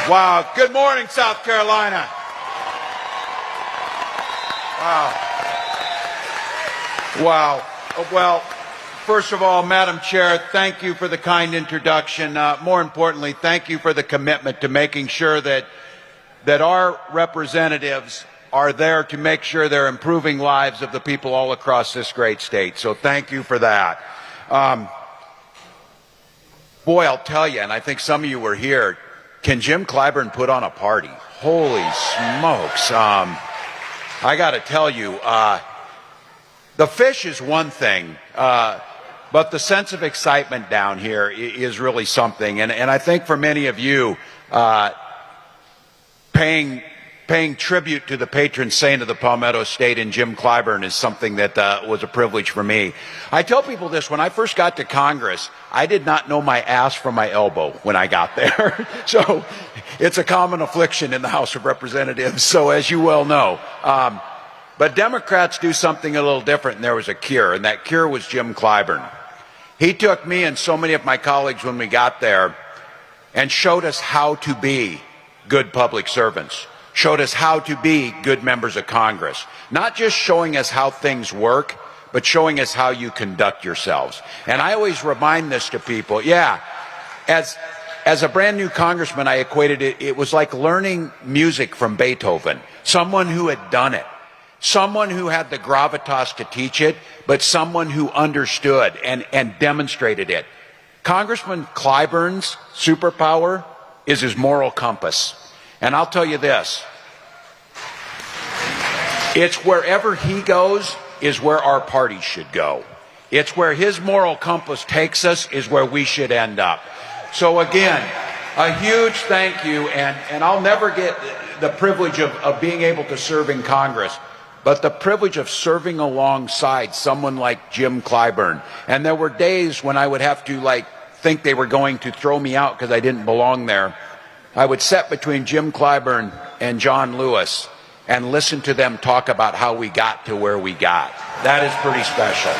Wow. Good morning, South Carolina. Wow. Wow. Well, first of all, Madam Chair, thank you for the kind introduction. More importantly, thank you for the commitment to making sure that our representatives are there to make sure they're improving lives of the people all across this great state. So thank you for that. Boy, I'll tell you, and I think some of you were here, can Jim Clyburn put on a party? Holy smokes. I got to tell you, the fish is one thing, but the sense of excitement down here is really something. And I think for many of you, paying tribute to the patron saint of the Palmetto State and Jim Clyburn is something that was a privilege for me. I tell people this, when I first got to Congress, I did not know my ass from my elbow when I got there. So it's a common affliction in the House of Representatives, so as you well know. But Democrats do something a little different, and there was a cure, and that cure was Jim Clyburn. He took me and so many of my colleagues when we got there and showed us how to be good public servants, showed us how to be good members of Congress, not just showing us how things work, but showing us how you conduct yourselves. And I always remind this to people, as a brand new congressman, I equated it was like learning music from Beethoven, someone who had done it, someone who had the gravitas to teach it, but someone who understood and demonstrated it. Congressman Clyburn's superpower is his moral compass. And I'll tell you this, it's wherever he goes is where our party should go. It's where his moral compass takes us is where we should end up. So again, a huge thank you, and I'll never get the privilege of being able to serve in Congress, but the privilege of serving alongside someone like Jim Clyburn. And there were days when I would have to think they were going to throw me out because I didn't belong there. I would sit between Jim Clyburn and John Lewis and listen to them talk about how we got to where we got. That is pretty special.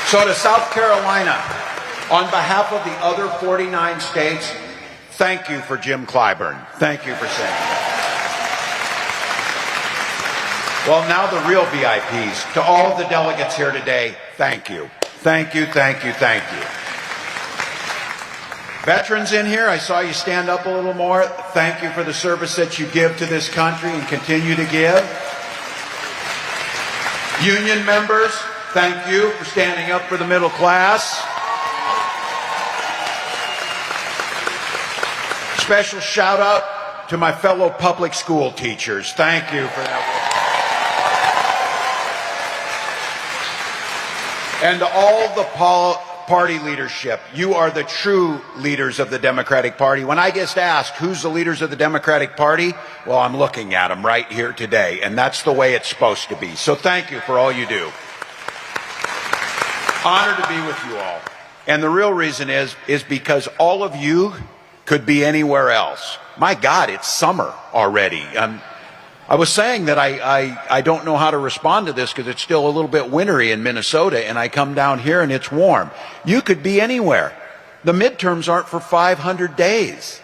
So to South Carolina, on behalf of the other 49 states, thank you for Jim Clyburn. Thank you for saying that. Well, now the real VIPs. To all of the delegates here today, thank you. Thank you, thank you, thank you. Veterans in here, I saw you stand up a little more. Thank you for the service that you give to this country and continue to give. Union members, thank you for standing up for the middle class. Special shout out to my fellow public school teachers. Thank you for that work. And to all the party leadership, you are the true leaders of the Democratic Party. When I get asked who's the leaders of the Democratic Party, well, I'm looking at them right here today, and that's the way it's supposed to be. So thank you for all you do. Honored to be with you all. And the real reason is because all of you could be anywhere else. My God, it's summer already. I was saying that I don't know how to respond to this because it's still a little bit wintry in Minnesota, and I come down here and it's warm. You could be anywhere. The midterms aren't for 500 days.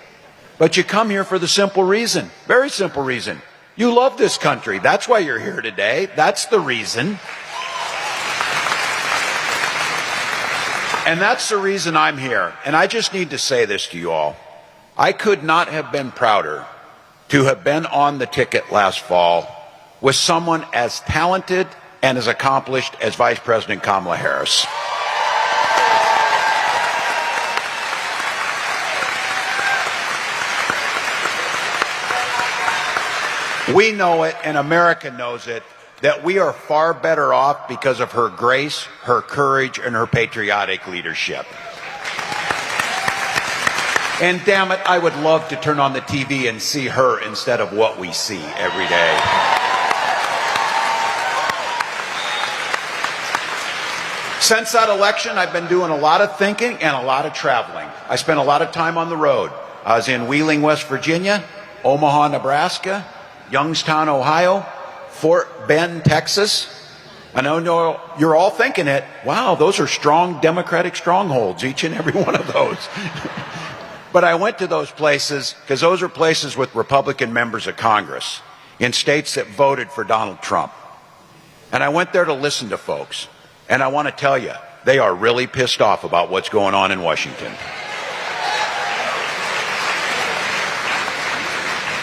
But you come here for the simple reason, very simple reason. You love this country. That's why you're here today. That's the reason. And that's the reason I'm here. And I just need to say this to you all. I could not have been prouder to have been on the ticket last fall with someone as talented and as accomplished as Vice President Kamala Harris. We know it, and America knows it, that we are far better off because of her grace, her courage, and her patriotic leadership. And damn it, I would love to turn on the TV and see her instead of what we see every day. Since that election, I've been doing a lot of thinking and a lot of traveling. I spent a lot of time on the road. I was in Wheeling, West Virginia, Omaha, Nebraska, Youngstown, Ohio, Fort Bend, Texas. I know you're all thinking it. Wow, those are strong Democratic strongholds, each and every one of those. But I went to those places because those are places with Republican members of Congress in states that voted for Donald Trump. And I went there to listen to folks. And I want to tell you, they are really pissed off about what's going on in Washington.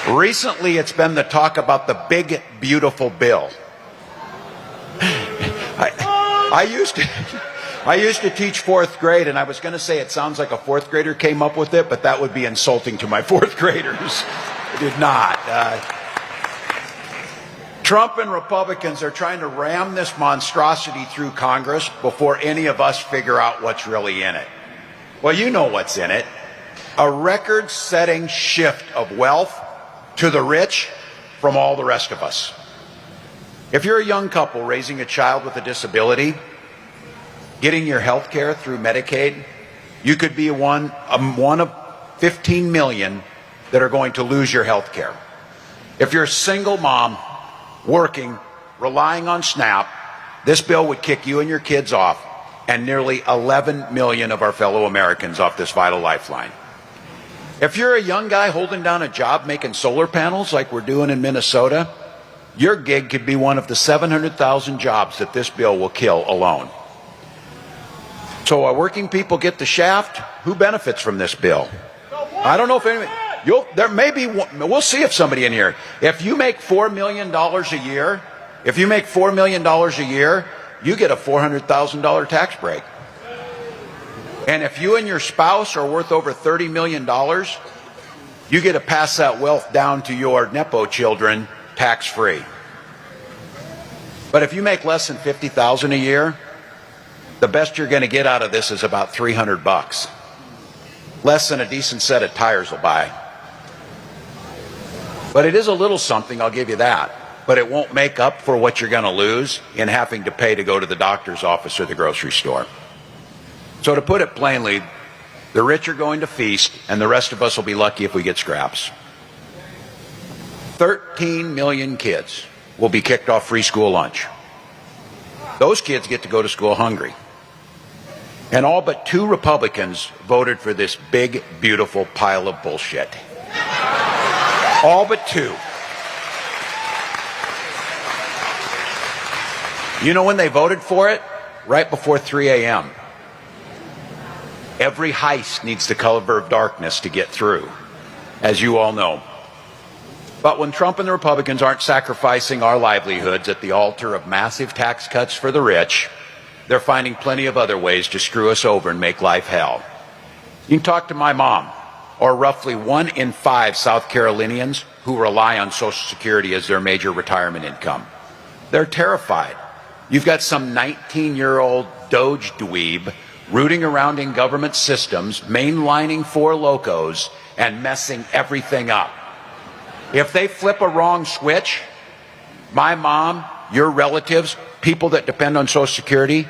Recently, it's been the talk about the big, beautiful bill. I used to teach fourth grade, and I was going to say it sounds like a fourth grader came up with it, but that would be insulting to my fourth graders. I did not. Trump and Republicans are trying to ram this monstrosity through Congress before any of us figure out what's really in it. Well, you know what's in it. A record-setting shift of wealth to the rich from all the rest of us. If you're a young couple raising a child with a disability, getting your health care through Medicaid, you could be one of 15 million that are going to lose your health care. If you're a single mom working, relying on SNAP, this bill would kick you and your kids off and nearly 11 million of our fellow Americans off this vital lifeline. If you're a young guy holding down a job making solar panels like we're doing in Minnesota, your gig could be one of the 700,000 jobs that this bill will kill alone. So while working people get the shaft, who benefits from this bill? I don't know if anyone. There may be. We'll see if somebody in here. If you make $4 million a year, you get a $400,000 tax break. And if you and your spouse are worth over $30 million, you get to pass that wealth down to your Nepo children tax-free. But if you make less than $50,000 a year, the best you're going to get out of this is about $300. Less than a decent set of tires will buy. But it is a little something, I'll give you that. But it won't make up for what you're going to lose in having to pay to go to the doctor's office or the grocery store. So to put it plainly, the rich are going to feast, and the rest of us will be lucky if we get scraps. 13 million kids will be kicked off free school lunch. Those kids get to go to school hungry. And all but 2 Republicans voted for this big, beautiful pile of bullshit. All but 2. You know when they voted for it? Right before 3 a.m. Every heist needs the cover of darkness to get through, as you all know. But when Trump and the Republicans aren't sacrificing our livelihoods at the altar of massive tax cuts for the rich, they're finding plenty of other ways to screw us over and make life hell. You can talk to my mom, or roughly 1 in 5 South Carolinians who rely on Social Security as their major retirement income. They're terrified. You've got some 19-year-old Doge dweeb rooting around in government systems, mainlining 4 locos, and messing everything up. If they flip a wrong switch, my mom, your relatives, people that depend on Social Security,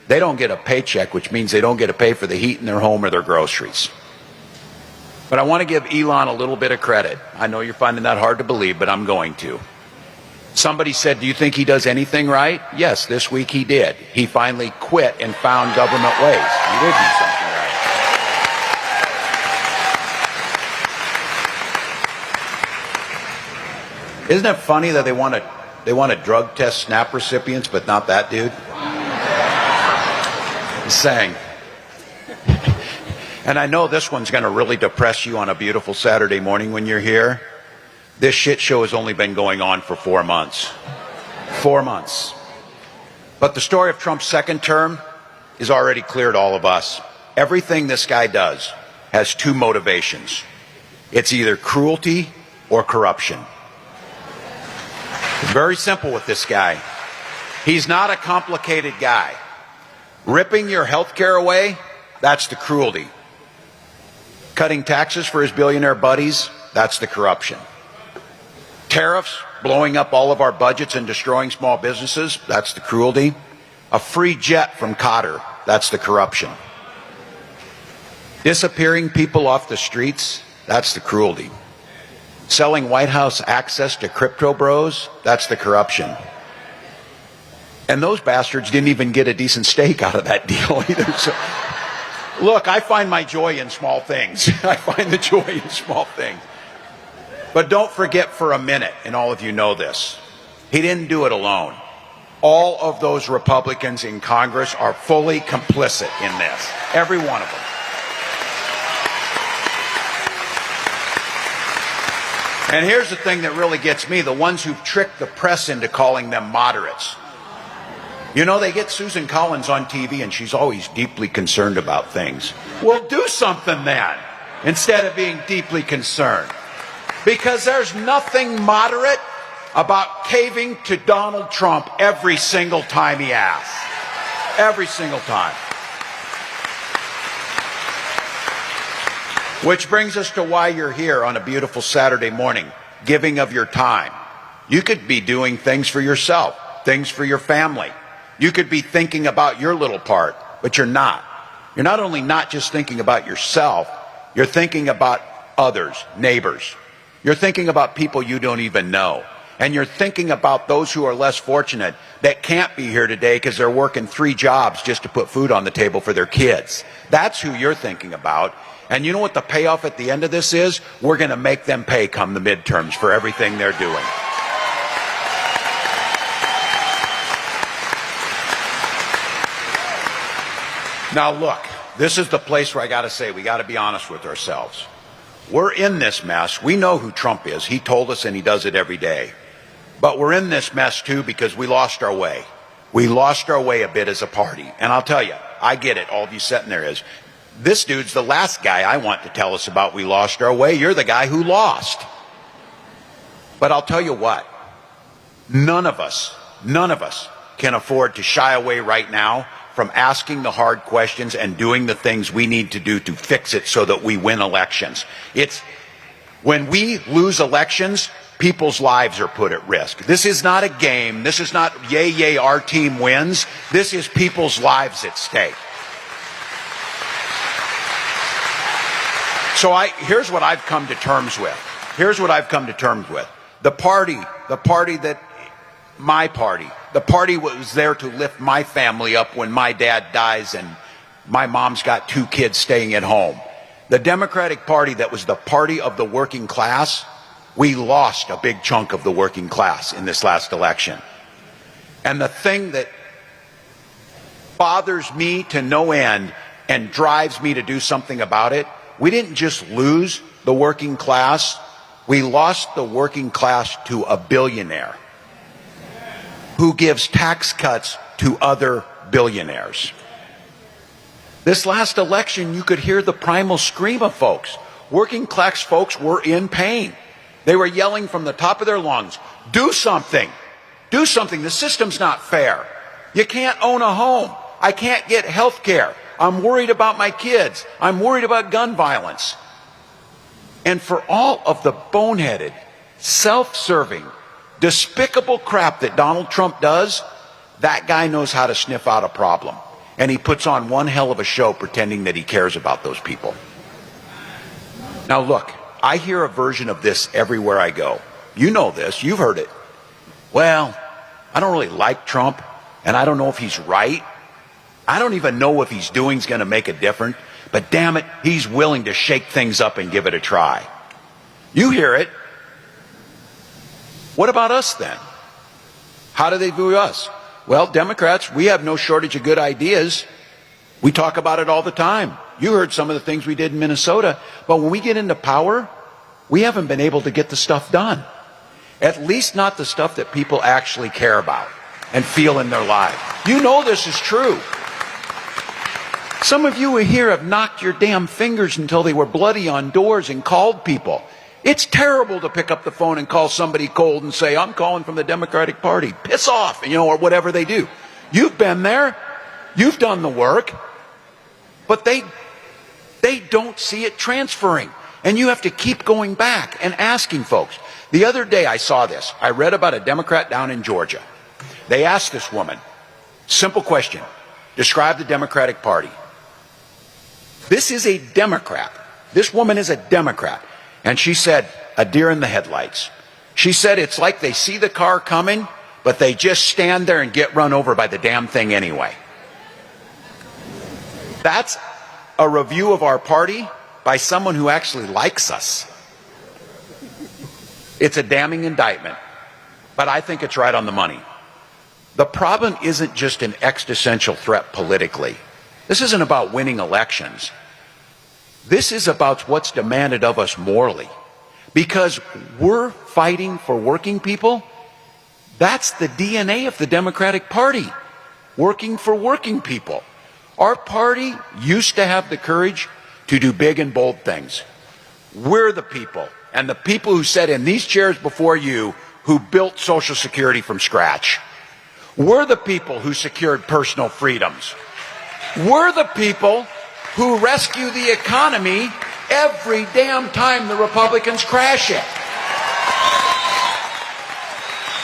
they don't get a paycheck, which means they don't get to pay for the heat in their home or their groceries. But I want to give Elon a little bit of credit. I know you're finding that hard to believe, but I'm going to. Somebody said, do you think he does anything right? Yes, this week he did. He finally quit and found government ways. He did do something right. Isn't it funny that they want to drug test SNAP recipients, but not that dude? Just saying. And I know this one's going to really depress you on a beautiful Saturday morning when you're here. This shit show has only been going on for 4 months. 4 months. But the story of Trump's second term is already clear to all of us. Everything this guy does has 2 motivations. It's either cruelty or corruption. It's very simple with this guy. He's not a complicated guy. Ripping your health care away, that's the cruelty. Cutting taxes for his billionaire buddies, that's the corruption. Tariffs, blowing up all of our budgets and destroying small businesses, that's the cruelty. A free jet from Qatar, that's the corruption. Disappearing people off the streets, that's the cruelty. Selling White House access to crypto bros, that's the corruption. And those bastards didn't even get a decent steak out of that deal either. So Look, I find my joy in small things. I find the joy in small things. But don't forget for a minute, and all of you know this, he didn't do it alone. All of those Republicans in Congress are fully complicit in this. Every one of them. And here's the thing that really gets me, the ones who've tricked the press into calling them moderates. You know, they get Susan Collins on TV and she's always deeply concerned about things. Well, do something then, instead of being deeply concerned. Because there's nothing moderate about caving to Donald Trump every single time he asks. Every single time. Which brings us to why you're here on a beautiful Saturday morning, giving of your time. You could be doing things for yourself, things for your family. You could be thinking about your little part, but you're not. You're not only not just thinking about yourself, you're thinking about others, neighbors. You're thinking about people you don't even know. And you're thinking about those who are less fortunate that can't be here today because they're working 3 jobs just to put food on the table for their kids. That's who you're thinking about. And you know what the payoff at the end of this is? We're going to make them pay come the midterms for everything they're doing. Now look, this is the place where I got to say we got to be honest with ourselves. We're in this mess. We know who Trump is. He told us and he does it every day. But we're in this mess too because we lost our way. We lost our way a bit as a party. And I'll tell you, I get it, all of you sitting there is. This dude's the last guy I want to tell us about we lost our way. You're the guy who lost. But I'll tell you what, none of us can afford to shy away right now from asking the hard questions and doing the things we need to do to fix it so that we win elections. It's when we lose elections, people's lives are put at risk. This is not a game. This is not yay, yay, our team wins. This is people's lives at stake. So here's what I've come to terms with. Here's what I've come to terms with. The party was there to lift my family up when my dad dies and my mom's got 2 kids staying at home. The Democratic Party that was the party of the working class, we lost a big chunk of the working class in this last election. And the thing that bothers me to no end and drives me to do something about it, we didn't just lose the working class, we lost the working class to a billionaire who gives tax cuts to other billionaires. This last election, you could hear the primal scream of folks. Working class folks were in pain. They were yelling from the top of their lungs, do something. Do something. The system's not fair. You can't own a home. I can't get health care. I'm worried about my kids. I'm worried about gun violence. And for all of the boneheaded, self-serving, despicable crap that Donald Trump does, that guy knows how to sniff out a problem. And he puts on one hell of a show pretending that he cares about those people. Now look, I hear a version of this everywhere I go. You know this, you've heard it. Well, I don't really like Trump, and I don't know if he's right. I don't even know if he's doing is going to make a difference, but damn it, he's willing to shake things up and give it a try. You hear it. What about us then? How do they view us? Well, Democrats, we have no shortage of good ideas. We talk about it all the time. You heard some of the things we did in Minnesota, but when we get into power, we haven't been able to get the stuff done. At least not the stuff that people actually care about and feel in their lives. You know this is true. Some of you here have knocked your damn fingers until they were bloody on doors and called people. It's terrible to pick up the phone and call somebody cold and say, I'm calling from the Democratic Party. Piss off, or whatever they do. You've been there. You've done the work. But they don't see it transferring. And you have to keep going back and asking folks. The other day I saw this. I read about a Democrat down in Georgia. They asked this woman, simple question, describe the Democratic Party. This is a Democrat. This woman is a Democrat. And she said, a deer in the headlights. She said it's like they see the car coming, but they just stand there and get run over by the damn thing anyway. That's a review of our party by someone who actually likes us. It's a damning indictment, but I think it's right on the money. The problem isn't just an existential threat politically. This isn't about winning elections. This is about what's demanded of us morally. Because we're fighting for working people. That's the DNA of the Democratic Party. Working for working people. Our party used to have the courage to do big and bold things. We're the people, and the people who sat in these chairs before you, who built Social Security from scratch. We're the people who secured personal freedoms. We're the people who rescue the economy every damn time the Republicans crash it.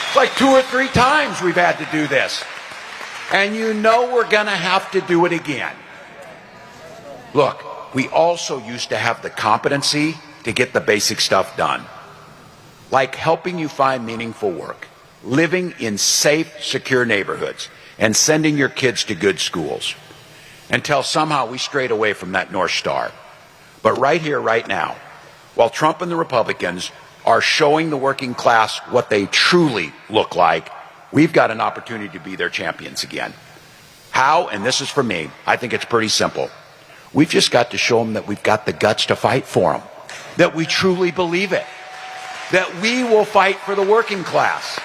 It's like 2 or 3 times we've had to do this. And you know we're going to have to do it again. Look, we also used to have the competency to get the basic stuff done. Like helping you find meaningful work, living in safe, secure neighborhoods, and sending your kids to good schools. Until somehow we strayed away from that North Star. But right here, right now, while Trump and the Republicans are showing the working class what they truly look like, we've got an opportunity to be their champions again. How? And this is for me. I think it's pretty simple. We've just got to show them that we've got the guts to fight for them. That we truly believe it. That we will fight for the working class.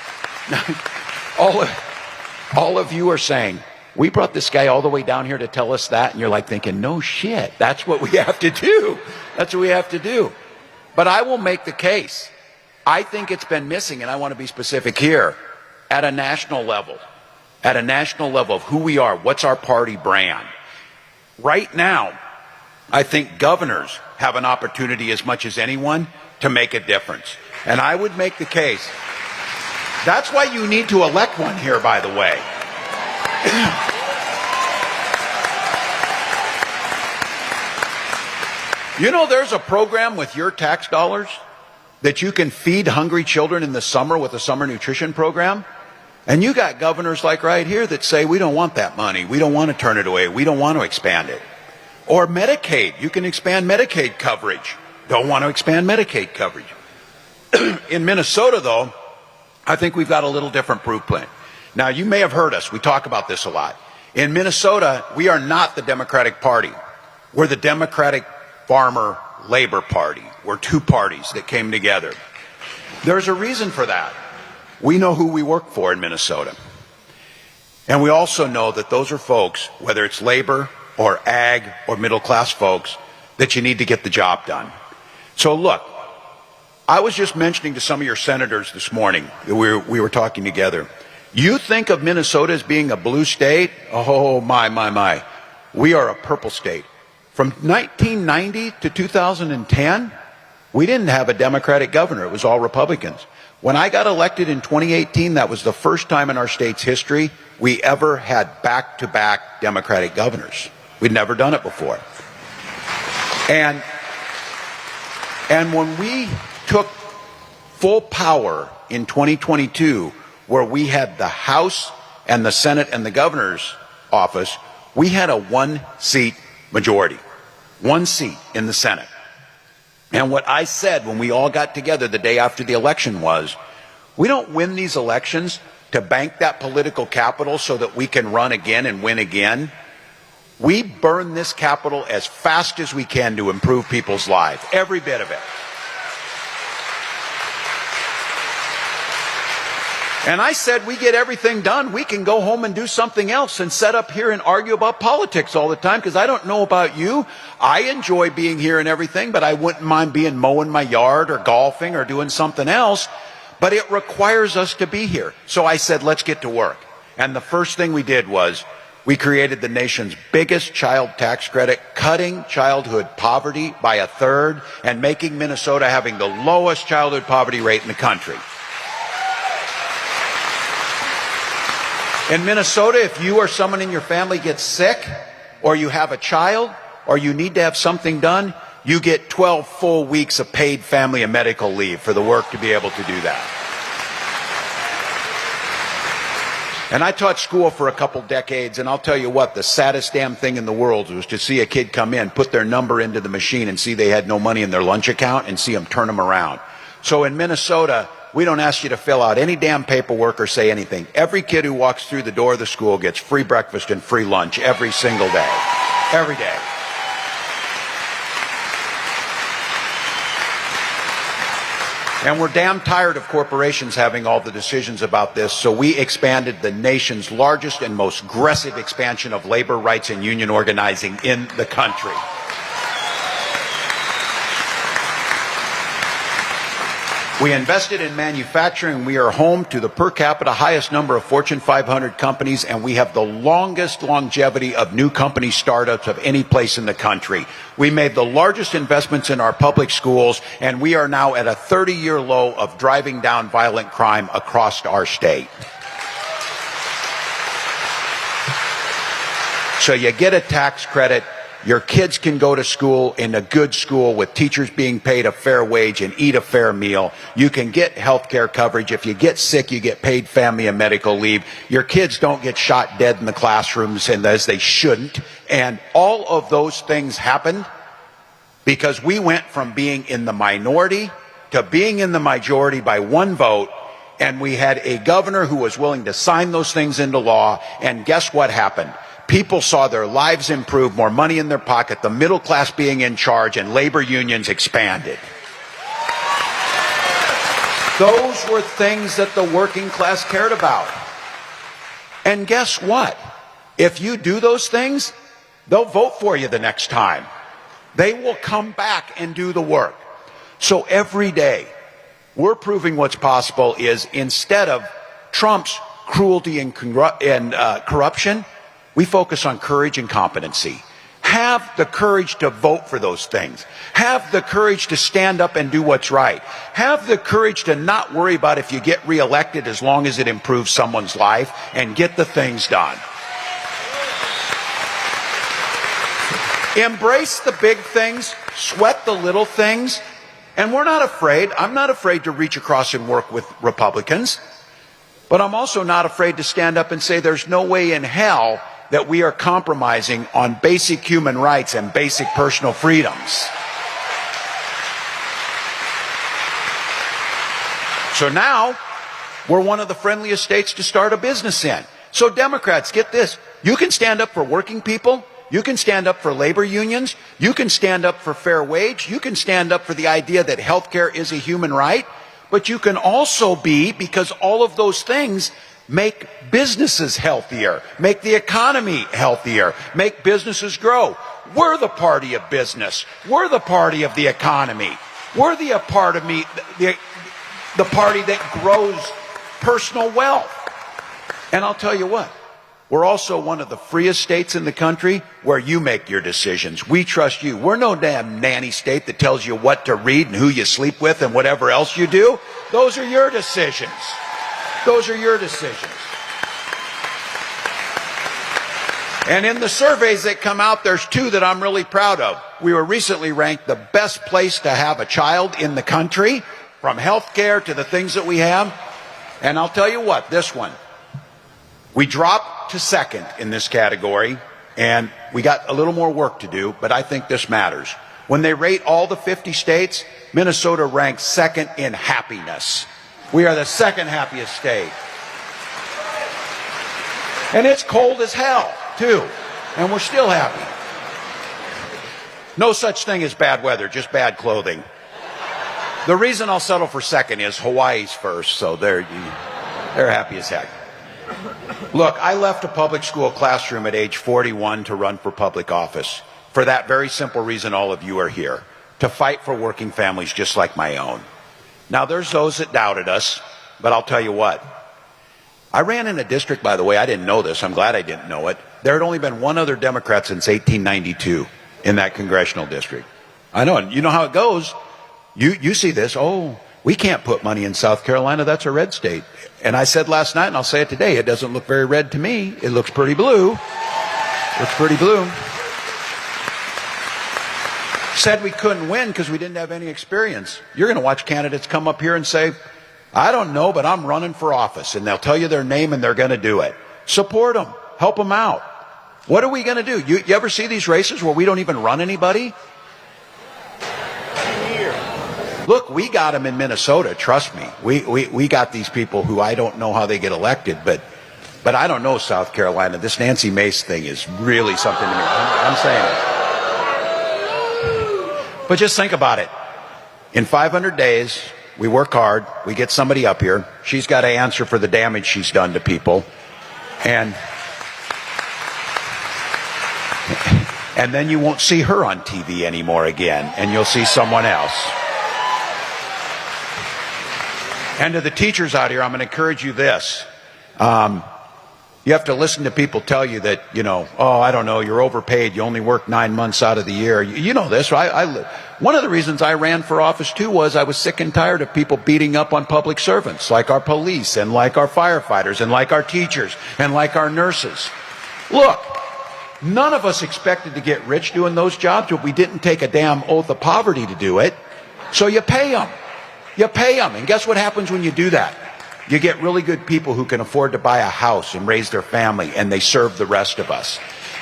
All of you are saying, we brought this guy all the way down here to tell us that, and you're like thinking, no shit, that's what we have to do. That's what we have to do. But I will make the case. I think it's been missing, and I want to be specific here, at a national level. At a national level of who we are, what's our party brand. Right now, I think governors have an opportunity as much as anyone to make a difference. And I would make the case. That's why you need to elect one here, by the way. You know, there's a program with your tax dollars that you can feed hungry children in the summer with a summer nutrition program. And you got governors like right here that say, we don't want that money. We don't want to turn it away. We don't want to expand it. Or Medicaid. You can expand Medicaid coverage. Don't want to expand Medicaid coverage. In Minnesota, though, I think we've got a little different proof plan. Now, you may have heard us. We talk about this a lot. In Minnesota, we are not the Democratic Party. We're the Democratic Farmer Labor Party. We're 2 parties that came together. There's a reason for that. We know who we work for in Minnesota. And we also know that those are folks, whether it's labor or ag or middle class folks, that you need to get the job done. So look, I was just mentioning to some of your senators this morning, we were talking together. You think of Minnesota as being a blue state? Oh, my. We are a purple state. From 1990 to 2010, we didn't have a Democratic governor. It was all Republicans. When I got elected in 2018, that was the first time in our state's history we ever had back-to-back Democratic governors. We'd never done it before. And when we took full power in 2022, where we had the House and the Senate and the governor's office, we had a 1-seat majority. 1 seat in the Senate. And what I said when we all got together the day after the election was, we don't win these elections to bank that political capital so that we can run again and win again. We burn this capital as fast as we can to improve people's lives. Every bit of it. And I said, we get everything done, we can go home and do something else and sit up here and argue about politics all the time, because I don't know about you. I enjoy being here and everything, but I wouldn't mind mowing my yard or golfing or doing something else. But it requires us to be here. So I said, let's get to work. And the first thing we did was we created the nation's biggest child tax credit, cutting childhood poverty by 1/3 and making Minnesota having the lowest childhood poverty rate in the country. In Minnesota, if you or someone in your family gets sick, or you have a child, or you need to have something done, you get 12 full weeks of paid family and medical leave for the work to be able to do that. And I taught school for a couple decades, and I'll tell you what, the saddest damn thing in the world was to see a kid come in, put their number into the machine, and see they had no money in their lunch account, and see them turn them around. So in Minnesota, we don't ask you to fill out any damn paperwork or say anything. Every kid who walks through the door of the school gets free breakfast and free lunch every single day. Every day. And we're damn tired of corporations having all the decisions about this, so we expanded the nation's largest and most aggressive expansion of labor rights and union organizing in the country. We invested in manufacturing. We are home to the per capita highest number of Fortune 500 companies, and we have the longest longevity of new company startups of any place in the country. We made the largest investments in our public schools, and we are now at a 30-year low of driving down violent crime across our state. So you get a tax credit. Your kids can go to school in a good school with teachers being paid a fair wage and eat a fair meal. You can get health care coverage. If you get sick, you get paid family and medical leave. Your kids don't get shot dead in the classrooms, and as they shouldn't. And all of those things happened because we went from being in the minority to being in the majority by one vote. And we had a governor who was willing to sign those things into law. And guess what happened? People saw their lives improve, more money in their pocket, the middle class being in charge, and labor unions expanded. Those were things that the working class cared about. And guess what? If you do those things, they'll vote for you the next time. They will come back and do the work. So every day, we're proving what's possible is instead of Trump's cruelty and corruption, we focus on courage and competency. Have the courage to vote for those things. Have the courage to stand up and do what's right. Have the courage to not worry about if you get reelected as long as it improves someone's life, and get the things done. Embrace the big things, sweat the little things, and we're not afraid. I'm not afraid to reach across and work with Republicans, but I'm also not afraid to stand up and say there's no way in hell that we are compromising on basic human rights and basic personal freedoms. So now, we're one of the friendliest states to start a business in. So Democrats, get this. You can stand up for working people. You can stand up for labor unions. You can stand up for fair wage. You can stand up for the idea that health care is a human right. But you can also be, because all of those things make businesses healthier, make the economy healthier, make businesses grow. We're the party of business. We're the party of the economy. We're the party that grows personal wealth. And I'll tell you what, we're also one of the freest states in the country where you make your decisions. We trust you. We're no damn nanny state that tells you what to read and who you sleep with and whatever else you do. Those are your decisions. Those are your decisions. And in the surveys that come out, there's two that I'm really proud of. We were recently ranked the best place to have a child in the country, from health care to the things that we have. And I'll tell you what, this one, we dropped to second in this category, and we got a little more work to do, but I think this matters. When they rate all the 50 states, Minnesota ranks second in happiness. We are the second happiest state. And it's cold as hell, too. And we're still happy. No such thing as bad weather, just bad clothing. The reason I'll settle for second is Hawaii's first, so they're happy as heck. Look, I left a public school classroom at age 41 to run for public office. For that very simple reason all of you are here. To fight for working families just like my own. Now, there's those that doubted us, but I'll tell you what. I ran in a district, by the way, I didn't know this. I'm glad I didn't know it. There had only been one other Democrat since 1892 in that congressional district. I know, and you know how it goes. You see this, oh, we can't put money in South Carolina, that's a red state. And I said last night, and I'll say it today, it doesn't look very red to me. It looks pretty blue. It's pretty blue. Said we couldn't win because we didn't have any experience. You're going to watch candidates come up here and say, I don't know, but I'm running for office, and they'll tell you their name and they're going to do it. Support them. Help them out. What are we going to do? You ever see these races where we don't even run anybody? Look, we got them in Minnesota, trust me. We got these people who I don't know how they get elected, but I don't know South Carolina. This Nancy Mace thing is really something to me. I'm saying it. But just think about it. In 500 days, we work hard, we get somebody up here, she's got to answer for the damage she's done to people, and then you won't see her on TV anymore again, and you'll see someone else. And to the teachers out here, I'm going to encourage you this. You have to listen to people tell you that, oh, I don't know, you're overpaid, you only work 9 months out of the year. You know this, right? One of the reasons I ran for office, too, was I was sick and tired of people beating up on public servants, like our police, and like our firefighters, and like our teachers, and like our nurses. Look, none of us expected to get rich doing those jobs, but we didn't take a damn oath of poverty to do it. So you pay them. You pay them. And guess what happens when you do that? You get really good people who can afford to buy a house and raise their family, and they serve the rest of us.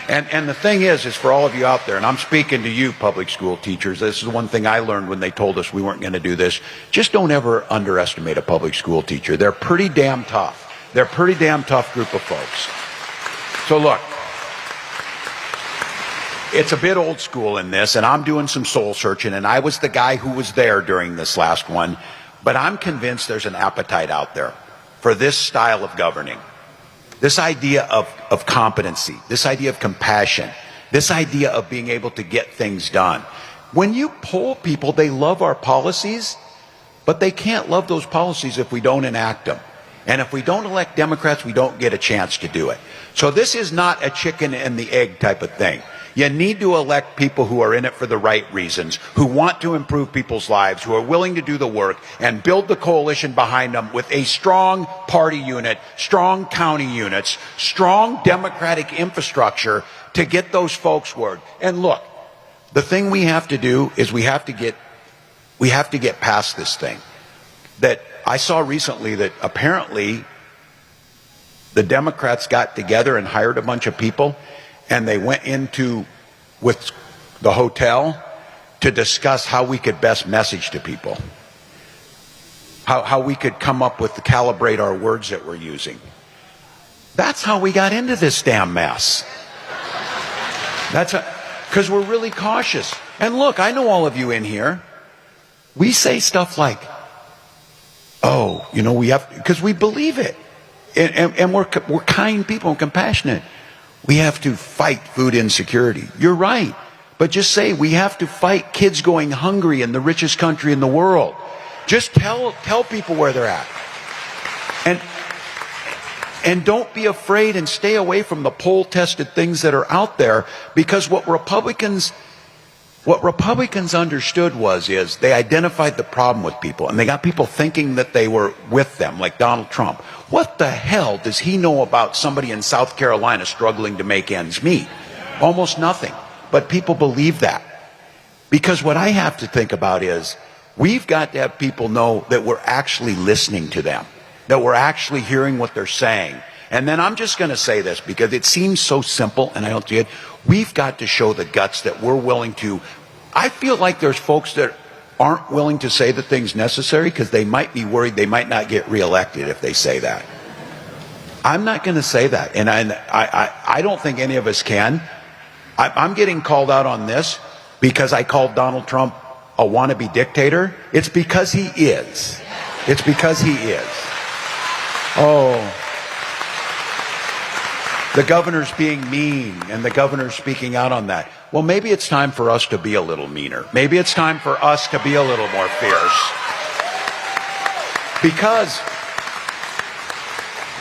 And the thing is for all of you out there, and I'm speaking to you public school teachers, this is one thing I learned when they told us we weren't going to do this. Just don't ever underestimate a public school teacher. They're pretty damn tough. They're a pretty damn tough group of folks. So look, it's a bit old school in this, and I'm doing some soul searching, and I was the guy who was there during this last one, but I'm convinced there's an appetite out there for this style of governing. This idea of competency, this idea of compassion, this idea of being able to get things done. When you poll people, they love our policies, but they can't love those policies if we don't enact them. And if we don't elect Democrats, we don't get a chance to do it. So this is not a chicken and the egg type of thing. You need to elect people who are in it for the right reasons, who want to improve people's lives, who are willing to do the work, and build the coalition behind them with a strong party unit, strong county units, strong democratic infrastructure to get those folks word. And look, the thing we have to do is we have to get past this thing. That I saw recently that apparently the Democrats got together and hired a bunch of people, and they went with the hotel to discuss how we could best message to people, how we could come up with, calibrate our words that we're using. That's how we got into this damn mess. Because we're really cautious. And look, I know all of you in here, we say stuff like, oh, we have, because we believe it. And we're kind people and compassionate. We have to fight food insecurity. You're right. But just say we have to fight kids going hungry in the richest country in the world. Just tell people where they're at. And don't be afraid, and stay away from the poll-tested things that are out there, because what Republicans understood is they identified the problem with people, and they got people thinking that they were with them, like Donald Trump. What the hell does he know about somebody in South Carolina struggling to make ends meet? Almost nothing. But people believe that. Because what I have to think about is, we've got to have people know that we're actually listening to them, that we're actually hearing what they're saying. And then I'm just going to say this, because it seems so simple, and I don't do it. We've got to show the guts that we're willing to. I feel like there's folks that aren't willing to say the things necessary because they might be worried they might not get reelected if they say that. I'm not going to say that, and I don't think any of us can. I'm getting called out on this because I called Donald Trump a wannabe dictator. It's because he is. It's because he is. Oh, the governor's being mean, and the governor's speaking out on that. Well, maybe it's time for us to be a little meaner. Maybe it's time for us to be a little more fierce. Because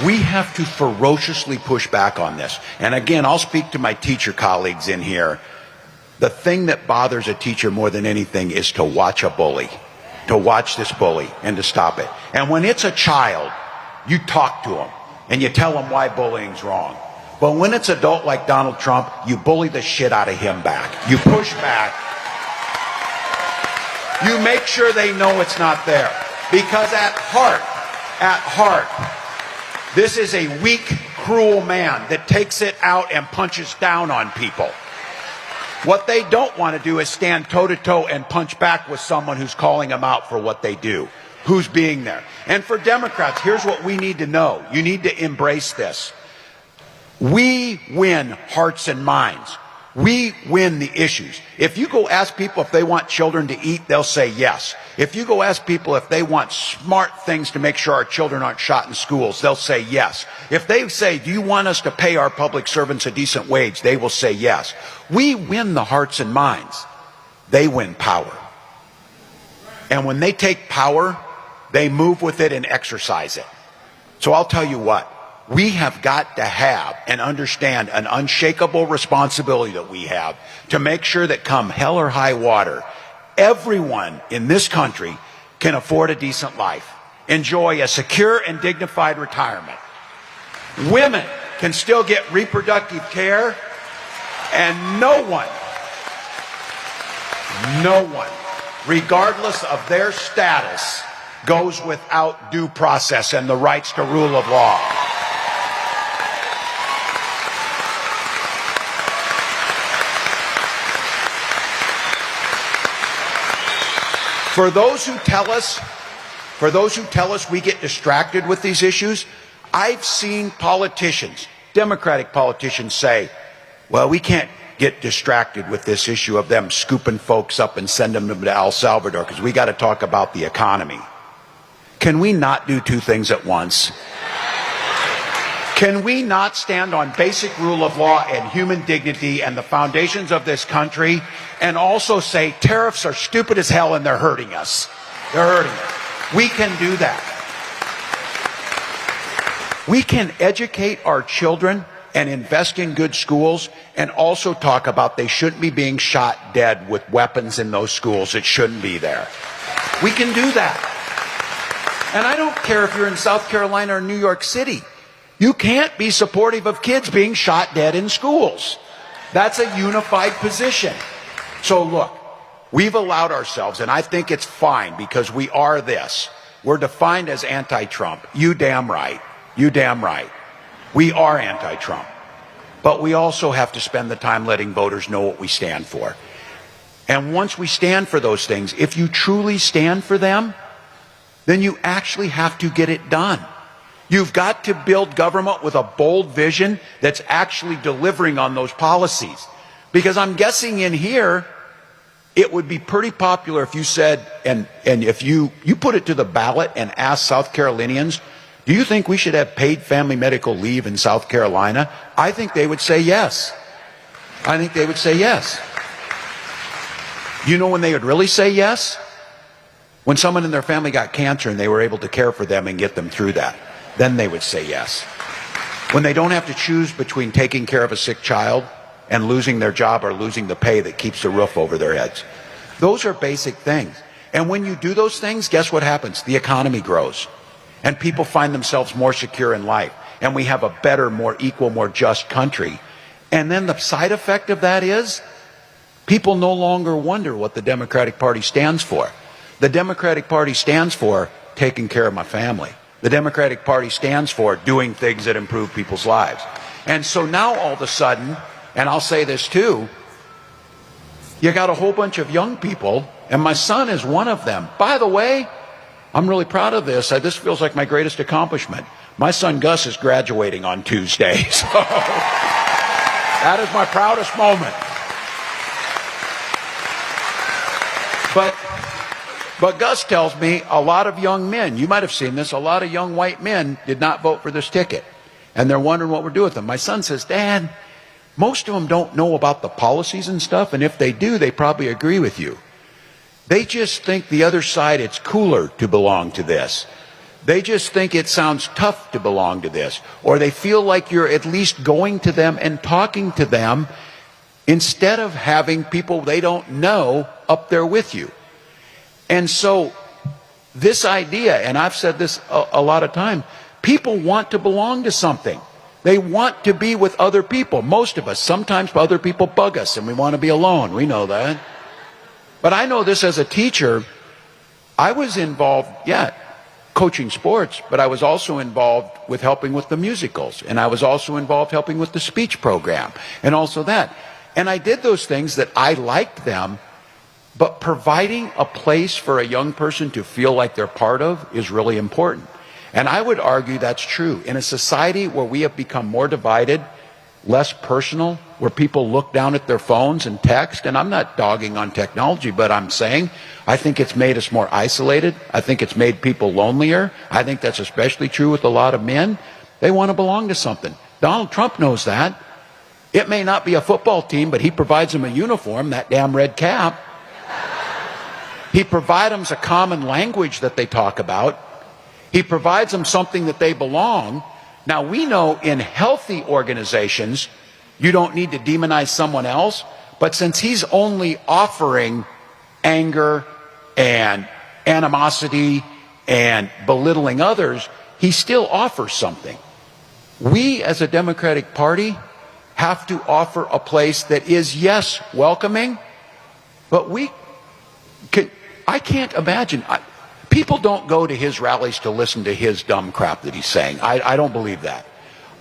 we have to ferociously push back on this. And again, I'll speak to my teacher colleagues in here. The thing that bothers a teacher more than anything is to watch a bully, to watch this bully and to stop it. And when it's a child, you talk to them and you tell them why bullying's wrong. But when it's adult like Donald Trump, you bully the shit out of him back. You push back. You make sure they know it's not there. Because at heart, at heart, this is a weak, cruel man that takes it out and punches down on people. What they don't want to do is stand toe-to-toe and punch back with someone who's calling them out for what they do, who's being there. And for Democrats, here's what we need to know. You need to embrace this. We win hearts and minds. We win the issues. If you go ask people if they want children to eat, they'll say yes. If you go ask people if they want smart things to make sure our children aren't shot in schools, they'll say yes. If they say, do you want us to pay our public servants a decent wage, they will say yes. We win the hearts and minds. They win power. And when they take power, they move with it and exercise it. So I'll tell you what. We have got to have and understand an unshakable responsibility that we have to make sure that come hell or high water, everyone in this country can afford a decent life, enjoy a secure and dignified retirement. Women can still get reproductive care, and no one, regardless of their status, goes without due process and the rights to rule of law. For those who tell us we get distracted with these issues, I've seen politicians, Democratic politicians say, well, we can't get distracted with this issue of them scooping folks up and sending them to El Salvador because we got to talk about the economy. Can we not do two things at once? Can we not stand on basic rule of law and human dignity and the foundations of this country and also say tariffs are stupid as hell and they're hurting us? They're hurting us. We can do that. We can educate our children and invest in good schools and also talk about they shouldn't be being shot dead with weapons in those schools. It shouldn't be there. We can do that. And I don't care if you're in South Carolina or New York City. You can't be supportive of kids being shot dead in schools. That's a unified position. So look, we've allowed ourselves, and I think it's fine because we are this. We're defined as anti-Trump. You damn right. You damn right. We are anti-Trump. But we also have to spend the time letting voters know what we stand for. And once we stand for those things, if you truly stand for them, then you actually have to get it done. You've got to build government with a bold vision that's actually delivering on those policies. Because I'm guessing in here, it would be pretty popular if you said, and if you put it to the ballot and asked South Carolinians, do you think we should have paid family medical leave in South Carolina? I think they would say yes. I think they would say yes. You know when they would really say yes? When someone in their family got cancer and they were able to care for them and get them through that. Then they would say yes. When they don't have to choose between taking care of a sick child and losing their job or losing the pay that keeps the roof over their heads. Those are basic things. And when you do those things, guess what happens? The economy grows. And people find themselves more secure in life. And we have a better, more equal, more just country. And then the side effect of that is people no longer wonder what the Democratic Party stands for. The Democratic Party stands for taking care of my family. The Democratic Party stands for doing things that improve people's lives. And so now all of a sudden, and I'll say this too, you got a whole bunch of young people, and my son is one of them. By the way, I'm really proud of this. This feels like my greatest accomplishment. My son Gus is graduating on Tuesday. So that is my proudest moment. But Gus tells me a lot of young men, you might have seen this, a lot of young white men did not vote for this ticket. And they're wondering what we're doing with them. My son says, Dad, most of them don't know about the policies and stuff. And if they do, they probably agree with you. They just think the other side, it's cooler to belong to this. They just think it sounds tough to belong to this. Or they feel like you're at least going to them and talking to them instead of having people they don't know up there with you. And so this idea, and I've said this a lot of time, people want to belong to something. They want to be with other people. Most of us, sometimes other people bug us and we want to be alone. We know that. But I know this as a teacher. I was involved, coaching sports, but I was also involved with helping with the musicals, and I was also involved helping with the speech program, and also that. And I did those things that I liked them, but providing a place for a young person to feel like they're part of is really important. And I would argue that's true. In a society where we have become more divided, less personal, where people look down at their phones and text, and I'm not dogging on technology, but I'm saying I think it's made us more isolated. I think it's made people lonelier. I think that's especially true with a lot of men. They want to belong to something. Donald Trump knows that. It may not be a football team, but he provides them a uniform, that damn red cap. He provides them a common language that they talk about. He provides them something that they belong. Now, we know in healthy organizations, you don't need to demonize someone else, but since he's only offering anger and animosity and belittling others, he still offers something. We, as a Democratic Party, have to offer a place that is, yes, welcoming, but I can't imagine. People don't go to his rallies to listen to his dumb crap that he's saying. I don't believe that.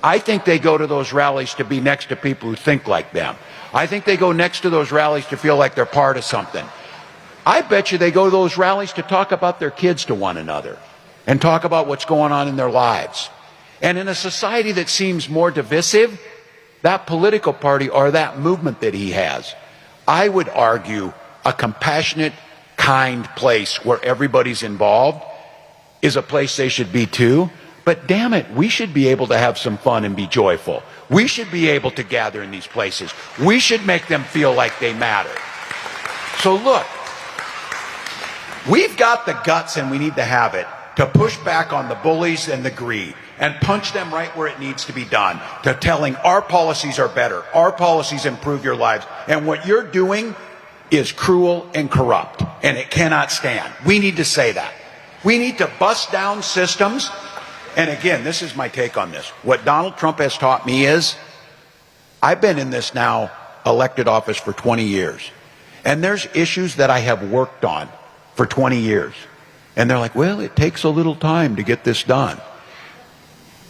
I think they go to those rallies to be next to people who think like them. I think they go next to those rallies to feel like they're part of something. I bet you they go to those rallies to talk about their kids to one another and talk about what's going on in their lives. And in a society that seems more divisive, that political party or that movement that he has, I would argue a compassionate, kind place where everybody's involved is a place they should be too. But damn it, we should be able to have some fun and be joyful. We should be able to gather in these places. We should make them feel like they matter. So look, we've got the guts, and we need to have it, to push back on the bullies and the greed and punch them right where it needs to be done, to telling our policies are better, our policies improve your lives, and what you're doing is cruel and corrupt, and it cannot stand. We need to say that. We need to bust down systems. And again, this is my take on this. What Donald Trump has taught me is, I've been in this now elected office for 20 years, and there's issues that I have worked on for 20 years. And they're like, well, it takes a little time to get this done.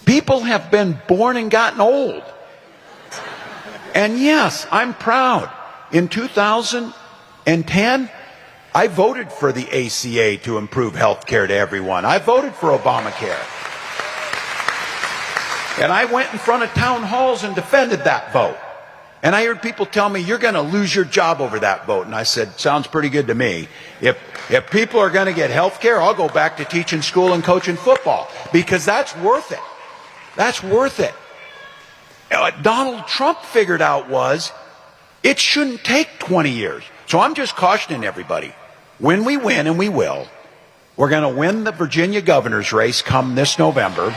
People have been born and gotten old. And yes, I'm proud. In 2010, I voted for the ACA to improve health care to everyone. I voted for Obamacare. And I went in front of town halls and defended that vote. And I heard people tell me, you're going to lose your job over that vote. And I said, sounds pretty good to me. If people are going to get health care, I'll go back to teaching school and coaching football, because that's worth it. That's worth it. What Donald Trump figured out was, it shouldn't take 20 years. So I'm just cautioning everybody. When we win, and we will, we're going to win the Virginia governor's race come this November.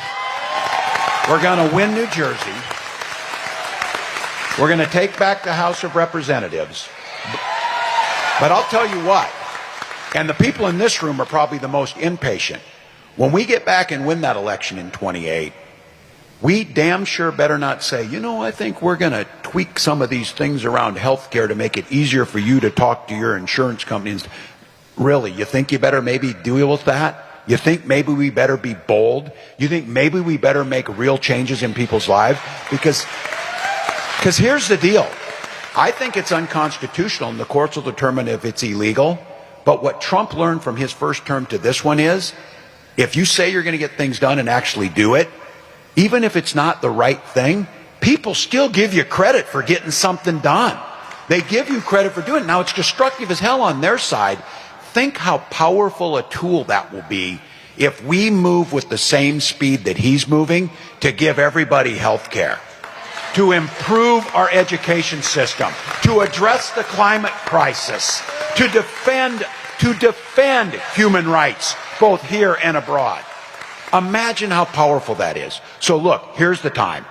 We're going to win New Jersey. We're going to take back the House of Representatives. But I'll tell you what, and the people in this room are probably the most impatient. When we get back and win that election in 28, we damn sure better not say, you know, I think we're going to tweak some of these things around health care to make it easier for you to talk to your insurance companies. Really, you think you better maybe deal with that? You think maybe we better be bold? You think maybe we better make real changes in people's lives? Because here's the deal. I think it's unconstitutional, and the courts will determine if it's illegal. But what Trump learned from his first term to this one is, if you say you're going to get things done and actually do it, even if it's not the right thing, people still give you credit for getting something done. They give you credit for doing it. Now, it's destructive as hell on their side. Think how powerful a tool that will be if we move with the same speed that he's moving to give everybody health care, to improve our education system, to address the climate crisis, to defend human rights, both here and abroad. Imagine how powerful that is. So look, here's the time.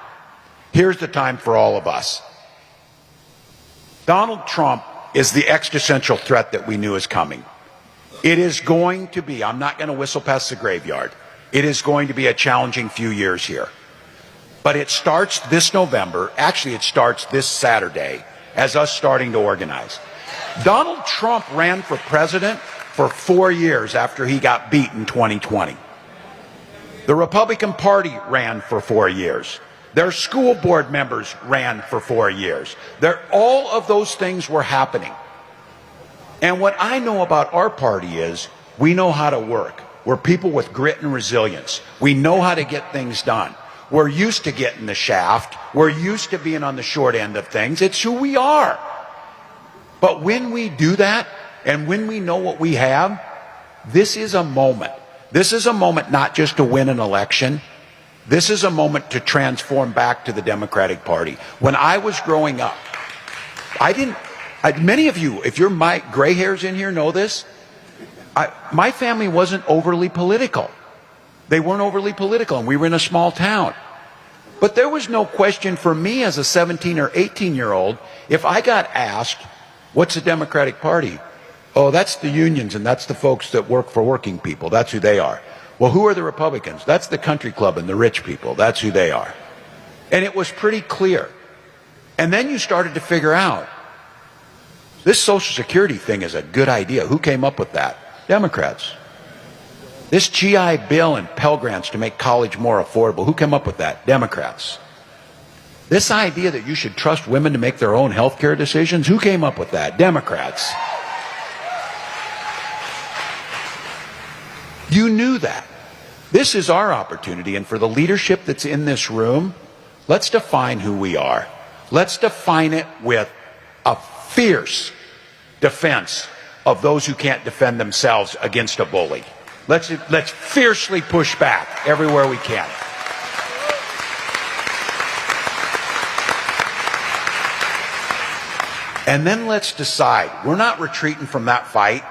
Here's the time for all of us. Donald Trump is the existential threat that we knew is coming. It is going to be, I'm not going to whistle past the graveyard, it is going to be a challenging few years here. But it starts this November, actually it starts this Saturday, as us starting to organize. Donald Trump ran for president for 4 years after he got beat in 2020. The Republican Party ran for 4 years. Their school board members ran for 4 years. All of those things were happening. And what I know about our party is we know how to work. We're people with grit and resilience. We know how to get things done. We're used to getting the shaft. We're used to being on the short end of things. It's who we are. But when we do that, and when we know what we have, this is a moment. This is a moment not just to win an election. This is a moment to transform back to the Democratic Party. When I was growing up, many of you, if you're my gray hairs in here, know this. My family wasn't overly political. They weren't overly political, and we were in a small town. But there was no question for me as a 17 or 18-year-old, if I got asked, what's the Democratic Party? Oh, that's the unions, and that's the folks that work for working people. That's who they are. Well, who are the Republicans? That's the country club and the rich people. That's who they are. And it was pretty clear. And then you started to figure out, this Social Security thing is a good idea. Who came up with that? Democrats. This GI Bill and Pell Grants to make college more affordable. Who came up with that? Democrats. This idea that you should trust women to make their own health care decisions. Who came up with that? Democrats. You knew that. This is our opportunity, and for the leadership that's in this room, let's define who we are. Let's define it with a fierce defense of those who can't defend themselves against a bully. Let's fiercely push back everywhere we can. And then let's decide. We're not retreating from that fight.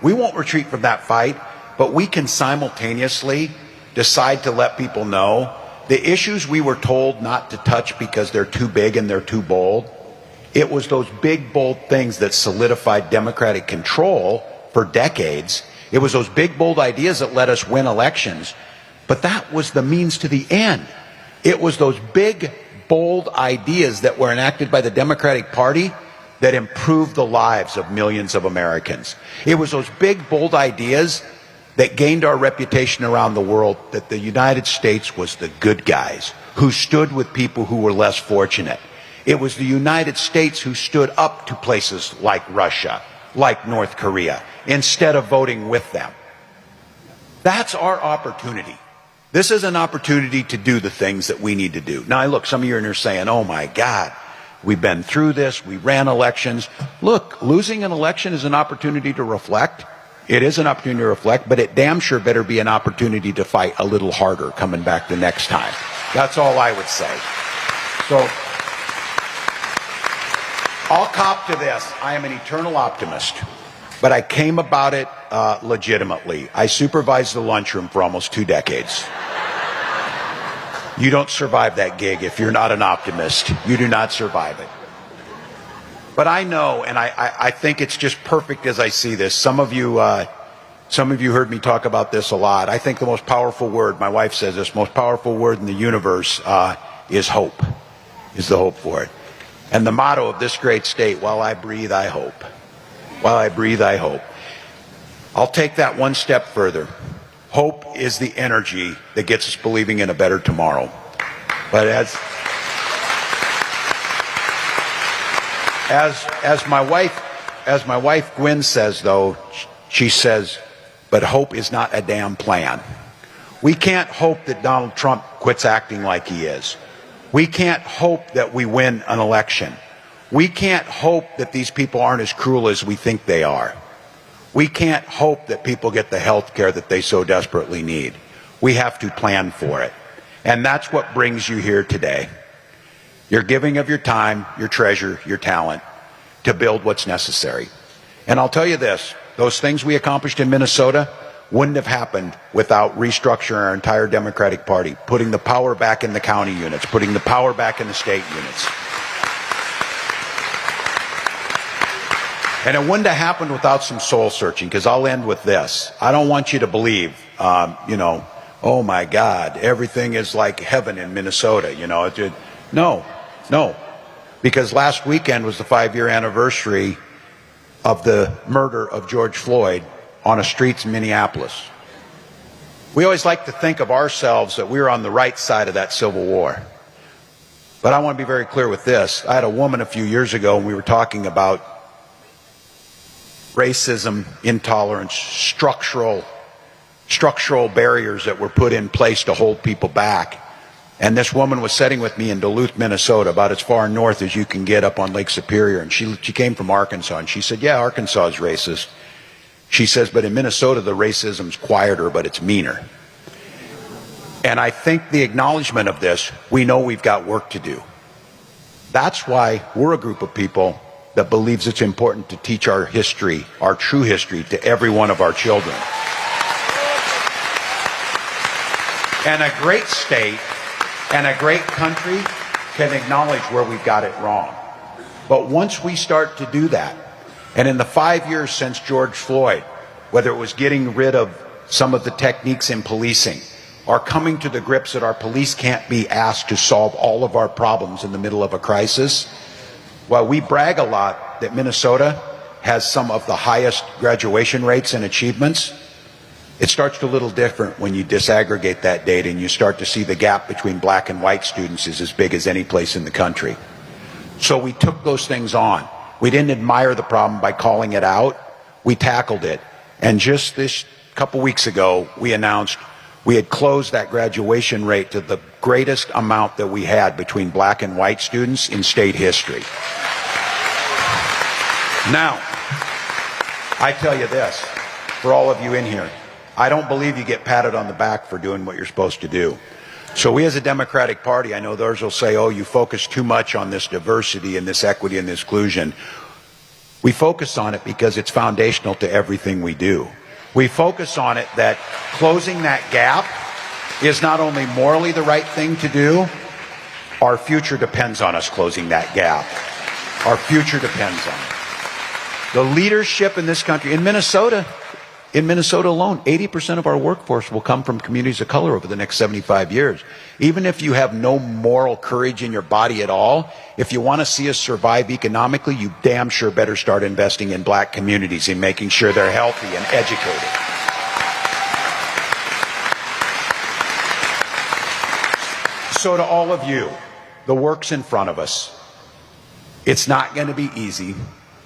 We won't retreat from that fight, but we can simultaneously decide to let people know the issues we were told not to touch because they're too big and they're too bold. It was those big, bold things that solidified Democratic control for decades. It was those big, bold ideas that let us win elections. But that was the means to the end. It was those big, bold ideas that were enacted by the Democratic Party that improved the lives of millions of Americans. It was those big, bold ideas that gained our reputation around the world that the United States was the good guys who stood with people who were less fortunate. It was the United States who stood up to places like Russia, like North Korea, instead of voting with them. That's our opportunity. This is an opportunity to do the things that we need to do. Now, look, some of you are in here saying, oh my God, we've been through this, we ran elections. Look, losing an election is an opportunity to reflect. It is an opportunity to reflect, but it damn sure better be an opportunity to fight a little harder coming back the next time. That's all I would say. So, I'll cop to this. I am an eternal optimist, but I came about it legitimately. I supervised the lunchroom for almost 2 decades. You don't survive that gig if you're not an optimist. You do not survive it. But I know, and I think it's just perfect as I see this. Some of you heard me talk about this a lot. I think the most powerful word, my wife says this, most powerful word in the universe is hope, is the hope for it. And the motto of this great state, while I breathe, I hope. While I breathe, I hope. I'll take that one step further. Hope is the energy that gets us believing in a better tomorrow. But as my wife Gwen says, though, she says, but hope is not a damn plan. We can't hope that Donald Trump quits acting like he is. We can't hope that we win an election. We can't hope that these people aren't as cruel as we think they are. We can't hope that people get the health care that they so desperately need. We have to plan for it. And that's what brings you here today. You're giving of your time, your treasure, your talent to build what's necessary. And I'll tell you this, those things we accomplished in Minnesota wouldn't have happened without restructuring our entire Democratic Party, putting the power back in the county units, putting the power back in the state units. And it wouldn't have happened without some soul searching, because I'll end with this. I don't want you to believe, oh my God, everything is like heaven in Minnesota. No. Because last weekend was the 5-year anniversary of the murder of George Floyd on a streets in Minneapolis. We always like to think of ourselves that we're on the right side of that Civil War. But I want to be very clear with this. I had a woman a few years ago, and we were talking about racism, intolerance, structural barriers that were put in place to hold people back. And this woman was sitting with me in Duluth, Minnesota, about as far north as you can get up on Lake Superior. And she came from Arkansas, and she said, yeah, Arkansas is racist. She says, but in Minnesota, the racism's quieter, but it's meaner. And I think the acknowledgement of this, we know we've got work to do. That's why we're a group of people that believes it's important to teach our history, our true history, to every one of our children. And a great state and a great country can acknowledge where we've got it wrong. But once we start to do that, and in the 5 years since George Floyd, whether it was getting rid of some of the techniques in policing, or coming to the grips that our police can't be asked to solve all of our problems in the middle of a crisis, while we brag a lot that Minnesota has some of the highest graduation rates and achievements, it starts to a little different when you disaggregate that data and you start to see the gap between black and white students is as big as any place in the country. So we took those things on. We didn't admire the problem by calling it out. We tackled it. And just this couple weeks ago, we announced we had closed that graduation rate to the greatest amount that we had between black and white students in state history. Now, I tell you this, for all of you in here, I don't believe you get patted on the back for doing what you're supposed to do. So we as a Democratic Party, I know those will say, oh, you focus too much on this diversity and this equity and this inclusion. We focus on it because it's foundational to everything we do. We focus on it that closing that gap is not only morally the right thing to do, our future depends on us closing that gap. Our future depends on it. The leadership in this country, in Minnesota alone, 80% of our workforce will come from communities of color over the next 75 years. Even if you have no moral courage in your body at all, if you want to see us survive economically, you damn sure better start investing in black communities and making sure they're healthy and educated. So to all of you, the work's in front of us. It's not going to be easy.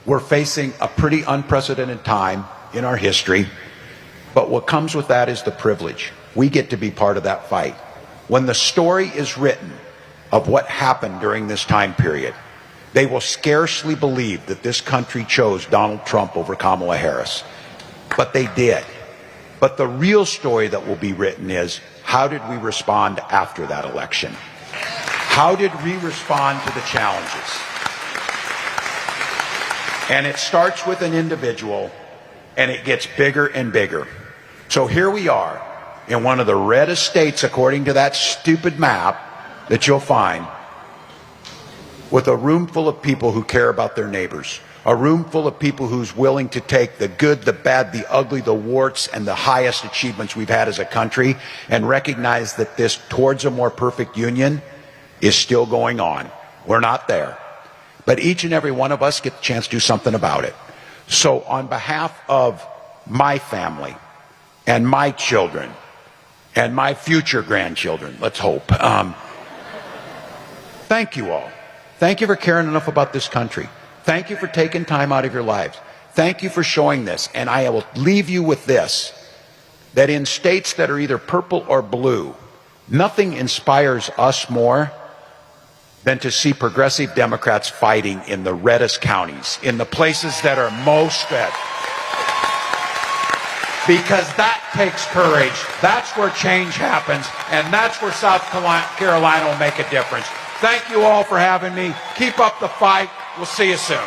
We're facing a pretty unprecedented time in our history, but what comes with that is the privilege. We get to be part of that fight. When the story is written of what happened during this time period, they will scarcely believe that this country chose Donald Trump over Kamala Harris. But they did. But the real story that will be written is, how did we respond after that election? How did we respond to the challenges? And it starts with an individual, and it gets bigger and bigger. So here we are in one of the reddest states, according to that stupid map that you'll find, with a room full of people who care about their neighbors, a room full of people who's willing to take the good, the bad, the ugly, the warts, and the highest achievements we've had as a country and recognize that this towards a more perfect union is still going on. We're not there. But each and every one of us get the chance to do something about it. So on behalf of my family and my children and my future grandchildren, let's hope, thank you all. Thank you for caring enough about this country. Thank you for taking time out of your lives. Thank you for showing this. And I will leave you with this, that in states that are either purple or blue, nothing inspires us more than to see progressive Democrats fighting in the reddest counties, in the places that are most red. Because that takes courage. That's where change happens, and that's where South Carolina will make a difference. Thank you all for having me. Keep up the fight. We'll see you soon.